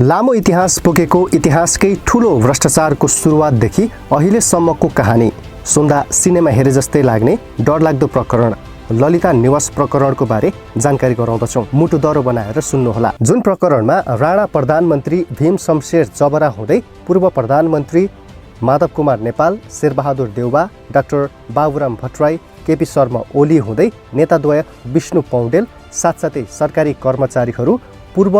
लामो इतिहास बोकेको इतिहासकै ठूलो भ्रष्टाचारको सुरुवातदेखि अहिलेसम्मको कहानी सुन्दा सिनेमा हेरे जस्तै लाग्ने डरलाग्दो प्रकरण ललिता निवास प्रकरणको बारे जानकारी गराउँदछौँ। मुटु दरो बनाएर सुन्नुहोला। जुन प्रकरणमा राणा प्रधानमन्त्री भीम शमशेर जबरा हुँदै पूर्व प्रधानमन्त्री माधव कुमार नेपाल, शेरबहादुर देउवा, डाक्टर बाबुराम भट्टराई, केपी शर्मा ओली हुँदै नेताद्वय विष्णु पौडेल साथसाथै सरकारी कर्मचारीहरू, पूर्व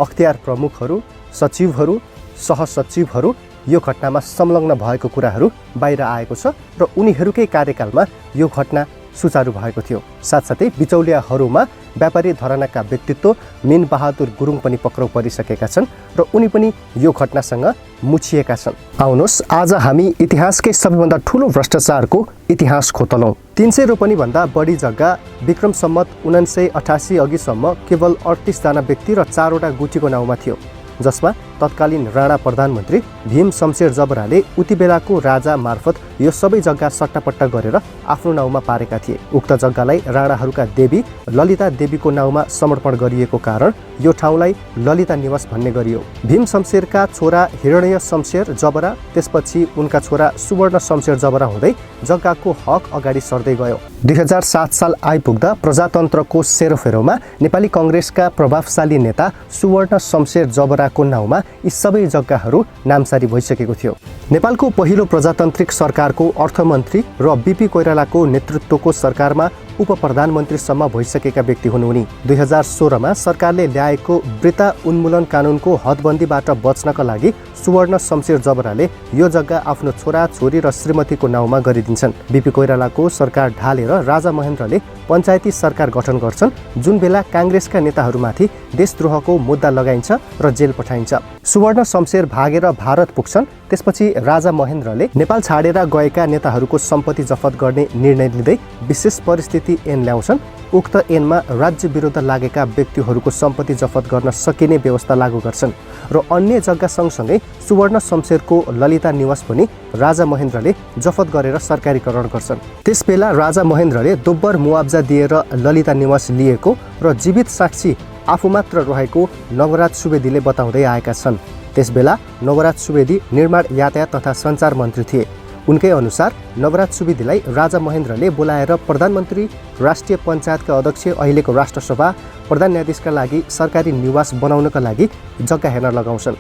अख्तियार प्रमुखहरू, सचिवहरू, सहसचिवहरू यो घटनामा संलग्न भएको कुराहरू बाहिर आएको छ र उनीहरूकै कार्यकालमा यो घटना सुचारू भएको थियो। साथसाथै बिचौलियाहरूमा व्यापारी घरानाका व्यक्तित्व मीन बहादुर गुरुङ पनि पक्राउ परिसकेका छन् र उनी पनि यो घटनासँग मुछिएका छन्। आउनुहोस् आज हामी इतिहासकै सबैभन्दा ठूलो भ्रष्टाचारको इतिहास खोतलौँ। 300 रोपनी भन्दा बढी जग्गा विक्रम सम्मत 1988 अघिसम्म केवल 38 जना व्यक्ति र 4 वटा गुठीको नाउँमा थियो, जसमा तत्कालीन राणा प्रधानमन्त्री भीम शमशेर जबराले उति बेलाको राजा मार्फत यो सबै जग्गा सट्टापट्टा गरेर आफ्नो नाउँमा पारेका थिए। उक्त जग्गालाई राणाहरूका देवी ललिता देवीको नाउँमा समर्पण गरिएको कारण यो ठाउँलाई ललिता निवास भन्ने गरियो। भीम शमशेरका छोरा हिरण्य शमशेर जबरा, त्यसपछि उनका छोरा सुवर्ण शमशेर जबरा हुँदै जग्गाको हक अगाडि सर्दै गयो। 2007 साल आइपुग्दा प्रजातन्त्रको सेरोफेरोमा नेपाली कङ्ग्रेसका प्रभावशाली नेता सुवर्ण शमशेर जबराको नाउँमा यी सबै जग्गाहरू नामसारी भइसकेको थियो। नेपालको पहिलो प्रजातान्त्रिक सरकारको अर्थमन्त्री र बीपी कोइरालाको नेतृत्वको सरकारमा उप प्रधानमन्त्रीसम्म भइसकेका व्यक्ति हुन् उनी। 2016 मा सरकारले ल्याएको वृत्ता उन्मूलन कानुनको हदबन्दीबाट बच्नका लागि सुवर्ण शमशेर जबराले यो जग्गा आफ्नो छोरा छोरी र श्रीमतीको नाउँमा गरिदिन्छन्। बीपी कोइरालाको सरकार ढालेर राजा महेन्द्रले पञ्चायती सरकार गठन गर्छन्, जुन बेला काङ्ग्रेसका नेताहरूमाथि देशद्रोहको मुद्दा लगाइन्छ र जेल पठाइन्छ। सुवर्ण शमशेर भागेर भारत पुग्छन्। त्यसपछि राजा महेन्द्रले नेपाल छाडेर गएका नेताहरूको सम्पत्ति जफत गर्ने निर्णय लिँदै विशेष परिस्थिति ऐन ल्याउँछन्। उक्त ऐनमा राज्य विरुद्ध लागेका व्यक्तिहरूको सम्पत्ति जफत गर्न सकिने व्यवस्था लागू गर्छन् र अन्य जग्गा सँगसँगै सुवर्ण शमशेरको ललिता निवास पनि राजा महेन्द्रले जफत गरेर सरकारीकरण गर्छन्। त्यसबेला राजा महेन्द्रले दोब्बर मुआब्जा दिएर ललिता निवास लिएको र जीवित साक्षी आफू मात्र रहेको नवराज सुवेदीले बताउँदै आएका छन्। त्यसबेला नवराज सुवेदी निर्माण, यातायात तथा सञ्चार मन्त्री थिए। उनकै अनुसार नवराज सुवेदीलाई राजा महेन्द्रले बोलाएर प्रधानमन्त्री, राष्ट्रिय पञ्चायतका अध्यक्ष, अहिलेको राष्ट्रसभा प्रधान न्यायाधीशका लागि सरकारी निवास बनाउनका लागि जग्गा हेर्न लगाउँछन्।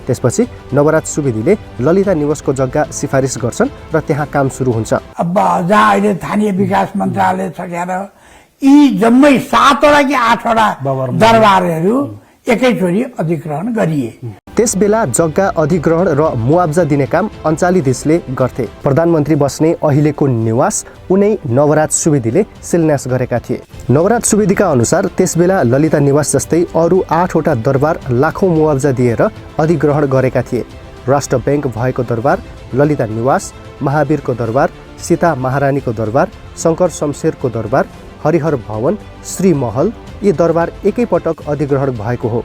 त्यसपछि नवराज सुवेदीले ललिता निवासको जग्गा सिफारिस गर्छन् र त्यहाँ काम सुरु हुन्छ। अब जहाँ अहिले स्थानीय विकास मन्त्रालय सकेर यी जम्मै 7 वटा कि 8 वटा दरबारहरू एकैचोटि अधिग्रहण गरिए। त्यसबेला जग्गा अधिग्रहण र मुआब्जा दिने काम अञ्चालीधीशले गर्थे। प्रधानमन्त्री बस्ने अहिलेको निवास उनै नवराज सुवेदीले शिलान्यास गरेका थिए। नवराज सुवेदीका अनुसार त्यसबेला ललिता निवास जस्तै अरू 8 वटा दरबार लाखौँ मुआब्जा दिएर अधिग्रहण गरेका थिए। राष्ट्र ब्याङ्क भएको दरबार, ललिता निवास, महावीरको दरबार, सीता महारानीको दरबार, शङ्कर शमशेरको दरबार, हरिहर भवन, श्री महल, यी दरबार एकैपटक अधिग्रहण भएको हो।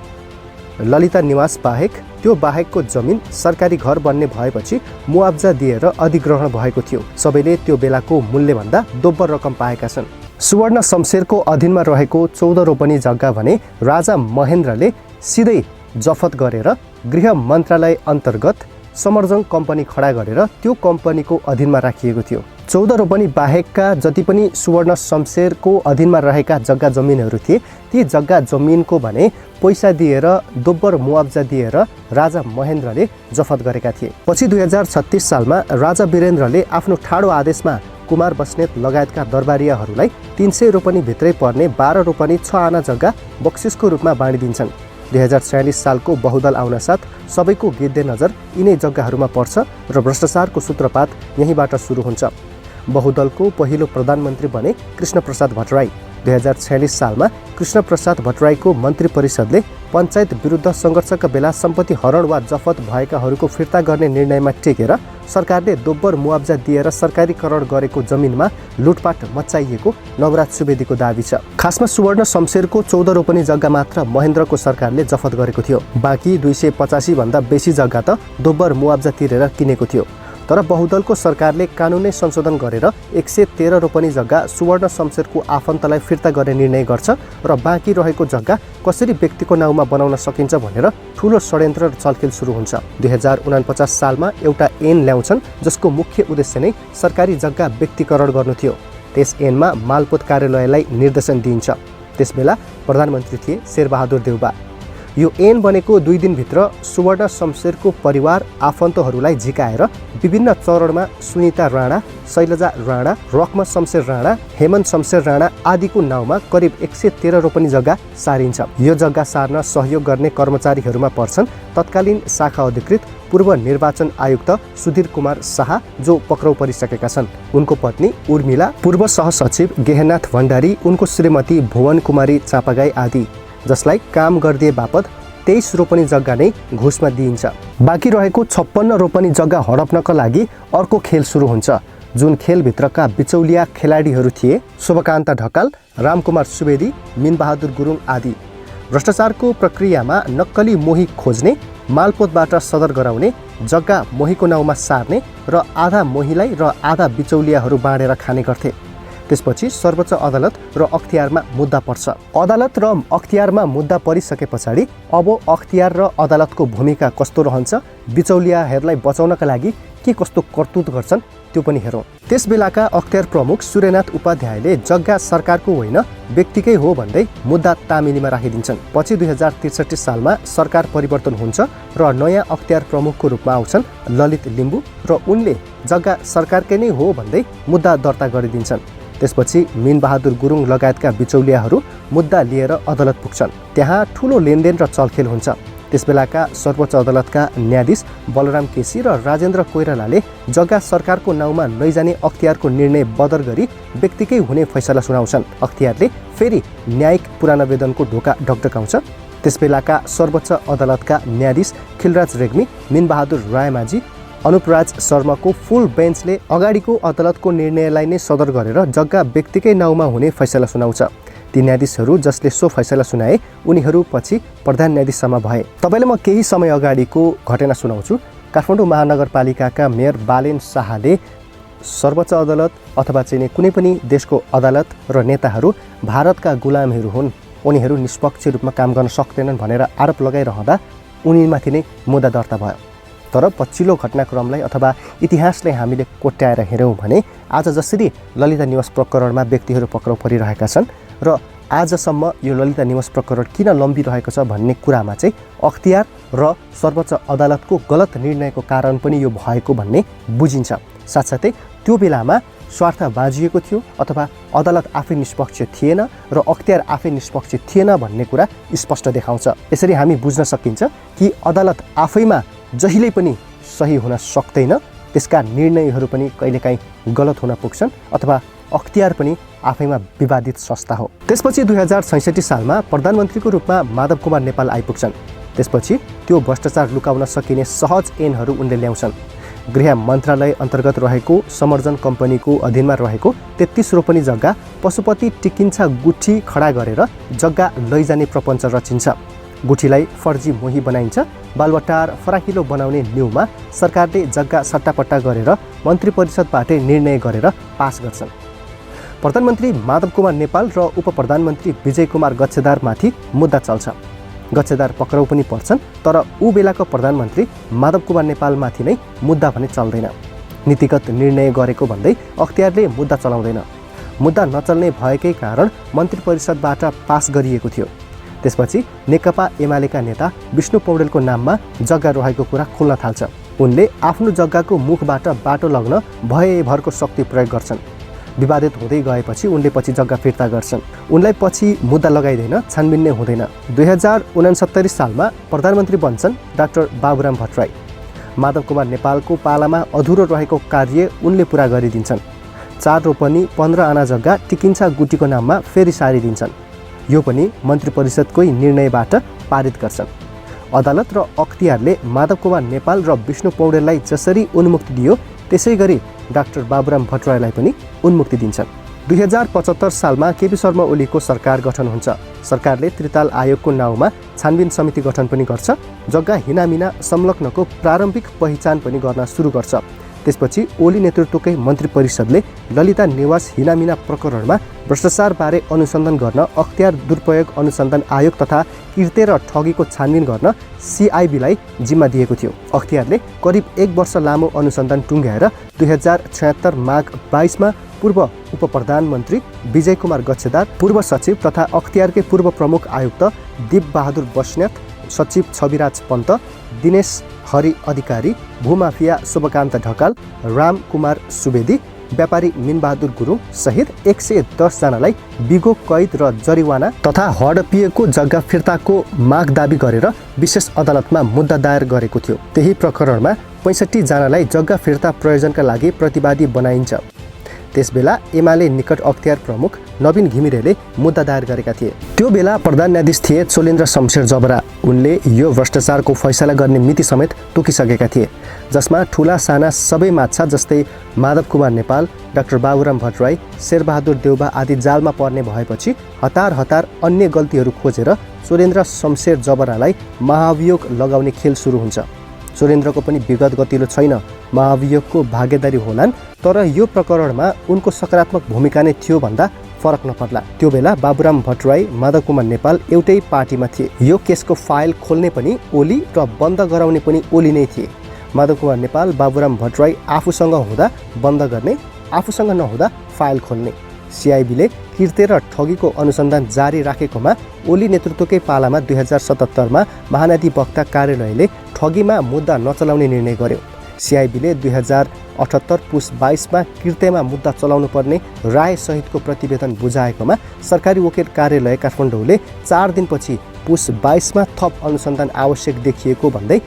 ललिता निवास बाहेक त्यो बाहेकको जमिन सरकारी घर बन्ने भएपछि मुआब्जा दिएर अधिग्रहण भएको थियो। सबैले त्यो बेलाको मूल्यभन्दा दोब्बर रकम पाएका छन्। सुवर्ण शमशेरको अधीनमा रहेको 14 रोपनी जग्गा भने राजा महेन्द्रले सिधै जफत गरेर गृह मन्त्रालय अन्तर्गत समर्जङ कम्पनी खडा गरेर त्यो कम्पनीको अधीनमा राखिएको थियो। 14 रोपनी बाहेकका जति पनि सुवर्ण शमशेरको अधीनमा रहेका जग्गा जमिनहरू थिए, ती जग्गा जमिनको भने पैसा दिएर दोब्बर मुआब्जा दिएर राजा महेन्द्रले जफत गरेका थिए। पछि 2036 सालमा राजा वीरेन्द्रले आफ्नो ठाडो आदेशमा कुमार बस्नेत लगायतका दरबारियाहरूलाई 300 रोपनी भित्रै पर्ने 12 रोपनी 6 आना जग्गा बक्सिसको रूपमा बाँडिदिन्छन्। 2046 सालको बहुदल आउनसाथ सबैको गिद्धे नजर यिनै जग्गाहरूमा पर्छ र भ्रष्टाचारको सूत्रपात यहीँबाट सुरु हुन्छ। बहुदलको पहिलो प्रधानमन्त्री बने कृष्णप्रसाद भट्टराई। 2046 सालमा कृष्णप्रसाद भट्टराईको मन्त्री परिषदले पञ्चायत विरुद्ध सङ्घर्षका बेला सम्पत्ति हरण वा जफत भएकाहरूको फिर्ता गर्ने निर्णयमा टेकेर सरकारले दोब्बर मुआब्जा दिएर सरकारीकरण गरेको जमिनमा लुटपाट मचाइएको नवराज सुवेदीको दाबी छ। खासमा सुवर्ण शमशेरको 14 रोपनी जग्गा मात्र महेन्द्रको सरकारले जफत गरेको थियो। बाँकी 285 भन्दा बेसी जग्गा त दोब्बर मुआब्जा तिरेर किनेको थियो। तर बहुदलको सरकारले कानुनै संशोधन गरेर 113 रोपनी जग्गा सुवर्ण शमशेरको आफन्तलाई फिर्ता गर्ने निर्णय गर्छ र बाँकी रहेको जग्गा कसरी व्यक्तिको नाउँमा बनाउन सकिन्छ भनेर ठूलो षड्यन्त्र र छलफल सुरु हुन्छ। 2049 सालमा एउटा ऐन ल्याउँछन् जसको मुख्य उद्देश्य नै सरकारी जग्गा व्यक्तिकरण गर्नु थियो। त्यस ऐनमा मालपोत कार्यालयलाई निर्देशन दिइन्छ। त्यसबेला प्रधानमन्त्री थिए शेरबहादुर देउबा। यो ऐन बनेको 2 दिनभित्र सुवर्ण शमशेरको परिवार आफन्तहरूलाई झिकाएर विभिन्न चरणमा सुनिता राणा, शैलजा राणा, रकम शमशेर राणा, हेमन्त शमशेर राणा आदिको नाउँमा करिब 113 रोपनी जग्गा सारिन्छ। यो जग्गा सार्न सहयोग गर्ने कर्मचारीहरूमा पर्छन् तत्कालीन शाखा अधिकृत पूर्व निर्वाचन आयुक्त सुधीर कुमार शाह जो पक्राउ परिसकेका छन्, उनको पत्नी उर्मिला, पूर्व सहसचिव गेहनाथ भण्डारी, उनको श्रीमती भुवन कुमारी चापागाई आदि, जसलाई काम गरिदिए बापत 23 रोपनी जग्गा नै घुसमा दिइन्छ। बाँकी रहेको 56 रोपनी जग्गा हडप्नका लागि अर्को खेल सुरु हुन्छ, जुन खेलभित्रका बिचौलिया खेलाडीहरू थिए शुभकान्त ढकाल, रामकुमार सुवेदी, मिनबहादुर गुरुङ आदि। भ्रष्टाचारको प्रक्रियामा नक्कली मोही खोज्ने, मालपोतबाट सदर गराउने, जग्गा मोहीको नाउँमा सार्ने र आधा मोहीलाई र आधा बिचौलियाहरू बाँडेर खाने गर्थे। त्यसपछि सर्वोच्च अदालत र अख्तियारमा मुद्दा पर्छ। अदालत र अख्तियारमा मुद्दा परिसके पछाडि अब अख्तियार र अदालतको भूमिका कस्तो रहन्छ, बिचौलियाहरूलाई बचाउनका लागि के कस्तो करतुत गर्छन् त्यो पनि हेरौँ। त्यसबेलाका अख्तियार प्रमुख सूर्यनाथ उपाध्यायले जग्गा सरकारको होइन व्यक्तिकै हो भन्दै मुद्दा तामिनीमा राखिदिन्छन्। पछि 2063 सालमा सरकार परिवर्तन हुन्छ र नयाँ अख्तियार प्रमुखको रूपमा आउँछन् ललित लिम्बू र उनले जग्गा सरकारकै नै हो भन्दै मुद्दा दर्ता गरिदिन्छन्। त्यसपछि मिनबहादुर गुरुङ लगायतका बिचौलियाहरू मुद्दा लिएर अदालत पुग्छन्। त्यहाँ ठूलो लेनदेन र चलखेल हुन्छ। त्यसबेलाका सर्वोच्च अदालतका न्यायाधीश बलराम केसी र राजेन्द्र कोइरालाले जग्गा सरकारको नाउँमा लैजाने अख्तियारको निर्णय बदर गरी व्यक्तिकै हुने फैसला सुनाउँछन्। अख्तियारले फेरि न्यायिक पुनरावेदनको ढोका ढकढकाउँछ। त्यसबेलाका सर्वोच्च अदालतका न्यायाधीश खिलराज रेग्मी, मिनबहादुर रायमाझी, अनुपराज शर्माको फुल बेन्चले अगाडिको अदालतको निर्णयलाई नै सदर गरेर जग्गा व्यक्तिकै नाउँमा हुने फैसला सुनाउँछ। ती न्यायाधीशहरू जसले सो फैसला सुनाए उनीहरू पछि प्रधान न्यायाधीशसम्म भए। तपाईँले म केही समय अगाडिको घटना सुनाउँछु। काठमाडौँ महानगरपालिकाका मेयर बालेन शाहले सर्वोच्च अदालत अथवा चाहिँ कुनै पनि देशको अदालत र नेताहरू भारतका गुलामहरू हुन्, उनीहरू निष्पक्ष रूपमा काम गर्न सक्दैनन् भनेर आरोप लगाइरहँदा उनीमाथि नै मुद्दा दर्ता भयो। तर पछिल्लो घटनाक्रमलाई अथवा इतिहासलाई हामीले कोट्याएर हेऱ्यौँ भने आज जसरी ललिता निवास प्रकरणमा व्यक्तिहरू पक्राउ परिरहेका छन् र आजसम्म यो ललिता निवास प्रकरण किन लम्बिरहेको छ भन्ने कुरामा चाहिँ अख्तियार र सर्वोच्च अदालतको गलत निर्णयको कारण पनि यो भएको भन्ने बुझिन्छ। साथसाथै त्यो बेलामा स्वार्थ बाजिएको थियो अथवा अदालत आफै निष्पक्ष थिएन र अख्तियार आफै निष्पक्ष थिएन भन्ने कुरा स्पष्ट देखाउँछ। यसरी हामी बुझ्न सकिन्छ कि अदालत आफैमा जहिले पनि सही हुन सक्दैन, त्यसका निर्णयहरू पनि कहिलेकाहीँ गलत हुन पुग्छन् अथवा अख्तियार पनि आफैमा विवादित संस्था हो। त्यसपछि 2066 सालमा प्रधानमन्त्रीको रूपमा माधव कुमार नेपाल आइपुग्छन्। त्यसपछि त्यो भ्रष्टाचार लुकाउन सकिने सहज ऐनहरू उनले ल्याउँछन्। गृह मन्त्रालय अन्तर्गत रहेको समर्जन कम्पनीको अधीनमा रहेको 33 रोपनी जग्गा पशुपति टिकिन्छा गुठी खडा गरेर जग्गा लैजाने प्रपञ्च रचिन्छ। गुठीलाई फर्जी मोही बनाइन्छ। बालुवाटार फराकिलो बनाउने न्यूमा सरकारले जग्गा सट्टापट्टा गरेर मन्त्री परिषदबाटै निर्णय गरेर पास गर्छन्। प्रधानमन्त्री माधव कुमार नेपाल र उप प्रधानमन्त्री विजय कुमार गच्छेदारमाथि मुद्दा चल्छ। गच्छेदार पक्राउ पनि पर्छन्, तर ऊ बेलाको प्रधानमन्त्री माधव कुमार नेपालमाथि नै मुद्दा भने चल्दैन। नीतिगत निर्णय गरेको भन्दै अख्तियारले मुद्दा चलाउँदैन। मुद्दा नचल्ने भएकै कारण मन्त्री परिषदबाट पास गरिएको थियो। त्यसपछि नेकपा एमालेका नेता विष्णु पौडेलको नाममा जग्गा रहेको कुरा खुल्न थाल्छ। उनले आफ्नो जग्गाको मुखबाट बाटो लग्न भयभरको शक्ति प्रयोग गर्छन्। विवादित हुँदै गएपछि उनले पछि जग्गा फिर्ता गर्छन्। उनलाई पछि मुद्दा लगाइँदैन, छानबिन नै हुँदैन। 2069 सालमा प्रधानमन्त्री बन्छन् डाक्टर बाबुराम भट्टराई। माधव कुमार नेपालको पालामा अधुरो रहेको कार्य उनले पुरा गरिदिन्छन्। 4 रोपनी 15 आना जग्गा टिकिन्छा गुटीको नाममा फेरि सारिदिन्छन्। यो पनि मन्त्री परिषदकै निर्णयबाट पारित गर्छन्। अदालत र अख्तियारले माधव कुमार नेपाल र विष्णु पौडेललाई जसरी उन्मुक्ति दियो त्यसै गरी डाक्टर बाबुराम भट्टराईलाई पनि उन्मुक्ति दिन्छन्। 2075 सालमा केपी शर्मा ओलीको सरकार गठन हुन्छ। सरकारले त्रिताल आयोगको नाउँमा छानबिन समिति गठन पनि गर्छ। जग्गा हिनामिना संलग्नको प्रारम्भिक पहिचान पनि गर्न सुरु गर्छ। त्यसपछि ओली नेतृत्वकै मन्त्री परिषदले ललिता निवास हिनामिना प्रकरणमा भ्रष्टाचारबारे अनुसन्धान गर्न अख्तियार दुरुपयोग अनुसन्धान आयोग तथा किर्ते र ठगीको छानबिन गर्न सिआइबीलाई जिम्मा दिएको थियो। अख्तियारले करिब 1 वर्ष लामो अनुसन्धान टुङ्ग्याएर 2076 माघ 22मा पूर्व उप प्रधानमन्त्री विजय कुमार गच्छेदार, पूर्व सचिव तथा अख्तियारकै पूर्व प्रमुख आयुक्त दीप बहादुर बस्नेत, सचिव छविराज पन्त, दिनेश हरि अधिकारी, भूमाफिया शुभकान्त ढकाल, राम कुमार सुवेदी, व्यापारी मिनबहादुर गुरुङ सहित 110 जनालाई बिगो कैद र जरिवाना तथा हडपिएको जग्गा फिर्ताको माग दाबी गरेर विशेष अदालतमा मुद्दा दायर गरेको थियो। त्यही प्रकरणमा 65 जनालाई जग्गा फिर्ता प्रयोजनका लागि प्रतिवादी बनाइन्छ। त्यसबेला एमाले निकट अख्तियार प्रमुख नवीन घिमिरेले मुद्दा दायर गरेका थिए। त्यो बेला प्रधान न्यायाधीश थिए चोलेन्द्र शमशेर जबरा। उनले यो भ्रष्टाचारको फैसला गर्ने मिति समेत तोकिसकेका थिए, जसमा ठुला साना सबै माछा जस्तै माधव कुमार नेपाल, डाक्टर बाबुराम भट्टराई, शेरबहादुर देउबा आदि जालमा पर्ने भएपछि हतार हतार अन्य गल्तीहरू खोजेर चोलेन्द्र शमशेर जबरालाई महाभियोग लगाउने खेल सुरु हुन्छ। चोलेन्द्रको पनि विगत गतिलो छैन, महाभियोगको भागीदारी होलान्, तर यो प्रकरणमा उनको सकारात्मक भूमिका नै थियो भन्दा फरक नपर्ला। त्यो बेला बाबुराम भट्टराई, माधव कुमार नेपाल एउटै पार्टीमा थिए। यो केसको फाइल खोल्ने पनि ओली र बन्द गराउने पनि ओली नै थिए। माधव कुमार नेपाल, बाबुराम भट्टराई आफूसँग हुँदा बन्द गर्ने, आफूसँग नहुँदा फाइल खोल्ने। सिआइबीले किर्ते र ठगीको अनुसन्धान जारी राखेकोमा ओली नेतृत्वकै पालामा 2077मा महाधिवक्ता कार्यालयले ठगीमा मुद्दा नचलाउने निर्णय गर्यो। सिआइबीले 2078 पुस 22मा किर्तेमा मुद्दा चलाउनु पर्ने राय सहितको प्रतिवेदन बुझाएकोमा सरकारी वकिल कार्यालय काठमाडौँले 4 दिनपछि पुस 22मा थप अनुसन्धान आवश्यक देखिएको भन्दै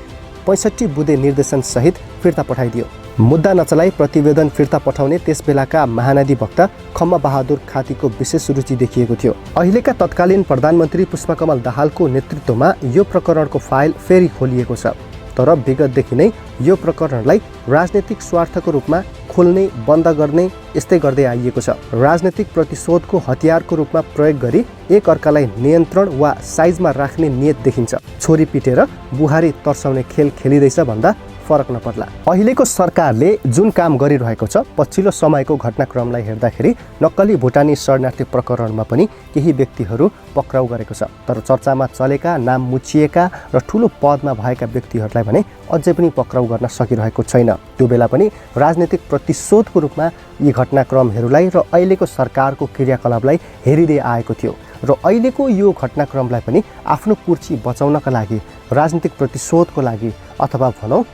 65 बुँदे निर्देशन सहित फिर्ता पठाइदियो। मुद्दा नचलाई प्रतिवेदन फिर्ता पठाउने त्यसबेलाका महाधिवक्ता खम्म बहादुर खातीको विशेष रुचि देखिएको थियो। अहिलेका तत्कालीन प्रधानमन्त्री पुष्पकमल दाहालको नेतृत्वमा यो प्रकरणको फाइल फेरि खोलिएको छ। तर विगतदेखि नै यो प्रकरणलाई राजनीतिक स्वार्थको रूपमा खोल्ने, बन्द गर्ने यस्तै गर्दै आइएको छ। राजनीतिक प्रतिशोधको हतियारको रूपमा प्रयोग गरी एक अर्कालाई नियन्त्रण वा साइजमा राख्ने नियत देखिन्छ। छोरी पिटेर बुहारी तर्साउने खेल खेलिँदैछ भन्दा फरक नपर्ला। अहिलेको सरकारले जुन काम गरिरहेको छ, पछिल्लो समयको घटनाक्रमलाई हेर्दाखेरि नक्कली भुटानी शरणार्थी प्रकरणमा पनि केही व्यक्तिहरू पक्राउ गरेको छ। तर चर्चामा चलेका, नाम मुछिएका र ठुलो पदमा भएका व्यक्तिहरूलाई भने अझै पनि पक्राउ गर्न सकिरहेको छैन। त्यो बेला पनि राजनीतिक प्रतिशोधको रूपमा यी घटनाक्रमहरूलाई र अहिलेको सरकारको क्रियाकलापलाई हेरिँदै आएको थियो र अहिलेको यो घटनाक्रमलाई पनि आफ्नो कुर्सी बचाउनका लागि, राजनीतिक प्रतिशोधको लागि अथवा भनौँ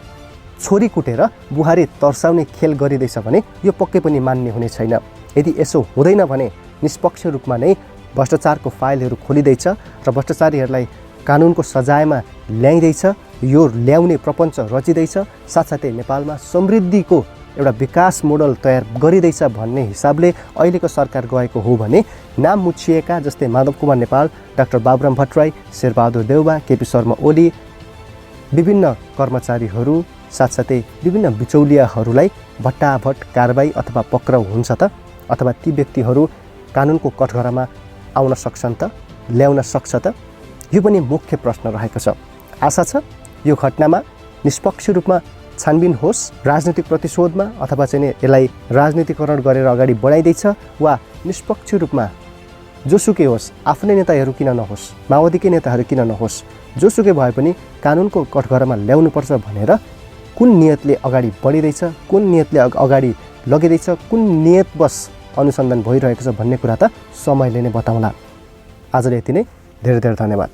छोरी कुटेर बुहारी तर्साउने खेल गरिँदैछ भने यो पक्कै पनि मान्य हुने छैन। यदि यसो हुँदैन भने निष्पक्ष रूपमा नै भ्रष्टाचारको फाइलहरू खोलिँदैछ र भ्रष्टाचारीहरूलाई कानुनको सजायमा ल्याइँदैछ, यो ल्याउने प्रपञ्च रचिँदैछ, साथसाथै नेपालमा समृद्धिको एउटा विकास मोडल तयार गरिँदैछ भन्ने हिसाबले अहिलेको सरकार गएको हो भने नाम मुछिएका जस्तै माधव कुमार नेपाल, डाक्टर बाबुराम भट्टराई, शेरबहादुर देउबा, केपी शर्मा ओली, विभिन्न कर्मचारीहरू साथसाथै विभिन्न बिचौलियाहरूलाई भट्टाभट कारबाही अथवा पक्राउ हुन्छ त, अथवा ती व्यक्तिहरू कानुनको कठघरामा आउन सक्छन् त, ल्याउन सक्छ त? यो पनि मुख्य प्रश्न रहेको छ। आशा छ यो घटनामा निष्पक्ष रूपमा छानबिन होस्, राजनीतिक प्रतिशोधमा अथवा चाहिँ यसलाई राजनीतिकरण गरेर अगाडि बढाइँदैछ वा निष्पक्ष रूपमा जोसुकै होस्, आफ्नै नेताहरू किन नहोस्, माओवादीकै नेताहरू किन नहोस्, जोसुकै भए पनि कानुनको कठघरामा ल्याउनुपर्छ भनेर कुन नियतले अगाडि बढिँदैछ, कुन नियतले अगाडि लगिँदैछ, कुन नियतवश अनुसन्धान भइरहेको छ भन्ने कुरा त समयले नै बताउला। आजले यति नै। धेरै धेरै धन्यवाद।